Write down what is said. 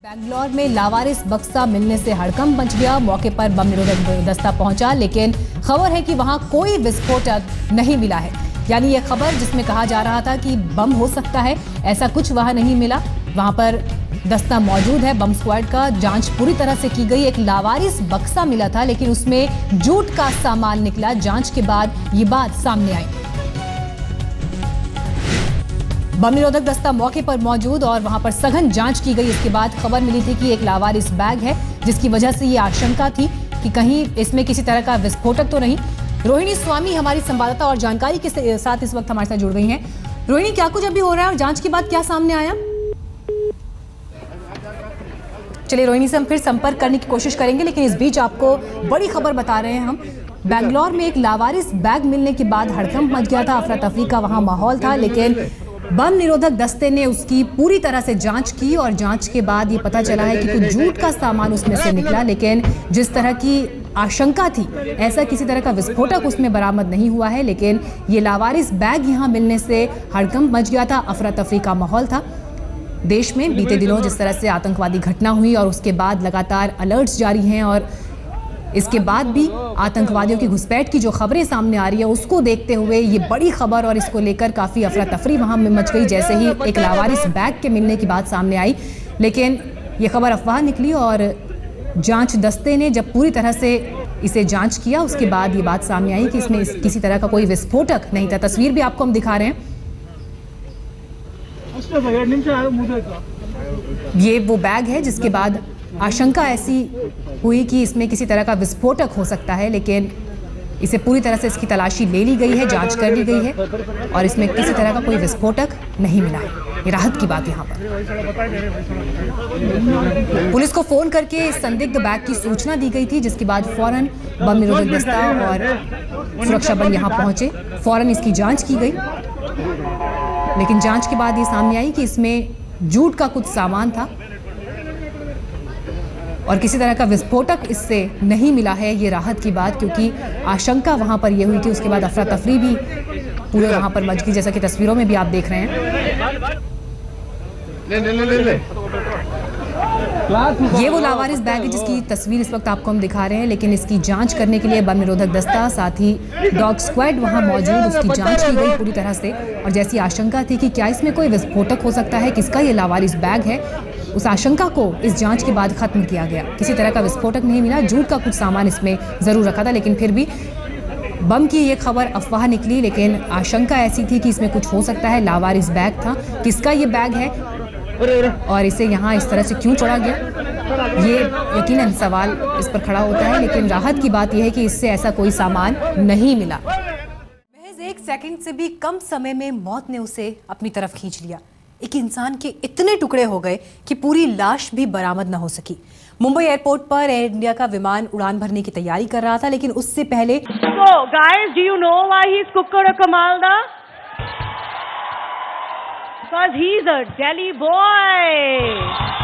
बैंगलोर में लावारिस बक्सा मिलने से हड़कंप मच गया। मौके पर बम निरोधक दस्ता पहुंचा, लेकिन खबर है कि वहां कोई विस्फोटक नहीं मिला है। यानी यह खबर जिसमें कहा जा रहा था कि बम हो सकता है, ऐसा कुछ वहां नहीं मिला। वहां पर दस्ता मौजूद है बम स्क्वाड का। जांच पूरी तरह से की गई। एक लावारिस बक्सा मिला था, लेकिन उसमें जूट का सामान निकला। जांच के बाद ये बात सामने आई। बम निरोधक दस्ता मौके पर मौजूद और वहां पर सघन जांच की गई। इसके बाद खबर मिली थी कि एक लावारिस बैग है, जिसकी वजह से ये आशंका थी कि कहीं इसमें किसी तरह का विस्फोटक तो नहीं। रोहिणी स्वामी हमारी संवाददाता और जानकारी के साथ इस वक्त हमारे साथ जुड़ गई हैं। रोहिणी, क्या कुछ अभी हो रहा है और जांच के बाद क्या सामने आया? चलिए रोहिणी से हम फिर संपर्क करने की कोशिश करेंगे, लेकिन इस बीच आपको बड़ी खबर बता रहे हैं हम। बैंगलोर में एक लावारिस बैग मिलने के बाद हड़कंप मच गया था। अफरा तफरी का वहां माहौल था, लेकिन बम निरोधक दस्ते ने उसकी पूरी तरह से जांच की और जांच के बाद ये पता चला है कि कुछ जूट का सामान उसमें से निकला। लेकिन जिस तरह की आशंका थी, ऐसा किसी तरह का विस्फोटक उसमें बरामद नहीं हुआ है। लेकिन ये लावारिस बैग यहाँ मिलने से हड़कंप मच गया था। अफरा तफरी का माहौल था देश में। बीते दिनों जिस तरह से आतंकवादी घटना हुई और उसके बाद लगातार अलर्ट्स जारी हैं, और इसके बाद भी आतंकवादियों की घुसपैठ की जो खबरें सामने आ रही है, उसको देखते हुए ये बड़ी खबर और इसको लेकर काफ़ी अफरा तफरी वहाँ में मच गई। जैसे ही एक लावारिस बैग के मिलने की बात सामने आई, लेकिन ये खबर अफवाह निकली और जांच दस्ते ने जब पूरी तरह से इसे जांच किया, उसके बाद ये बात सामने आई कि इसमें किसी तरह का कोई विस्फोटक नहीं था। तस्वीर भी आपको हम दिखा रहे हैं। ये वो बैग है जिसके बाद आशंका ऐसी हुई कि इसमें किसी तरह का विस्फोटक हो सकता है, लेकिन इसे पूरी तरह से इसकी तलाशी ले ली गई है, जांच कर ली गई है और इसमें किसी तरह का कोई विस्फोटक नहीं मिला है। ये राहत की बात यहाँ पर। पुलिस को फोन करके इस संदिग्ध बैग की सूचना दी गई थी, जिसके बाद फौरन बम निरोधक दस्ता और सुरक्षा बल यहाँ पहुंचे। फौरन इसकी जांच की गई, लेकिन जांच के बाद ये सामने आई कि इसमें जूट का कुछ सामान था और किसी तरह का विस्फोटक इससे नहीं मिला है। ये राहत की बात, क्योंकि आशंका वहां पर ये हुई थी। उसके बाद अफरा तफरी भी पूरे वहां पर मच गई, जैसा कि तस्वीरों में भी आप देख रहे हैं। ये वो लावारिस बैग है जिसकी तस्वीर इस वक्त आपको हम दिखा रहे हैं, लेकिन इसकी जांच करने के लिए बम निरोधक दस्ता, साथ ही डॉग स्क्वाड वहां मौजूद, उसकी जांच की गई पूरी तरह से। और जैसी आशंका थी कि क्या इसमें कोई विस्फोटक हो सकता है, किसका ये लावारिस बैग है, उस आशंका को इस जांच के बाद खत्म किया गया। किसी तरह का विस्फोटक नहीं मिला। जूट का कुछ सामान इसमें जरूर रखा था, लेकिन फिर भी बम की ये खबर अफवाह निकली। लेकिन आशंका ऐसी थी कि इसमें कुछ हो सकता है। लावारिस बैग था, किसका ये बैग है और इसे यहाँ इस तरह से क्यों चढ़ा गया, ये यकीनन सवाल इस पर खड़ा होता है। लेकिन राहत की बात यह है कि इससे ऐसा कोई सामान नहीं मिला। महज 1 सेकंड से भी कम समय में मौत ने उसे अपनी तरफ खींच लिया। एक इंसान के इतने टुकड़े हो गए कि पूरी लाश भी बरामद न हो सकी। मुंबई एयरपोर्ट पर एयर इंडिया का विमान उड़ान भरने की तैयारी कर रहा था, लेकिन उससे पहले So guys, do you know why he's Kukkada Kamalda? Because he's a Delhi boy.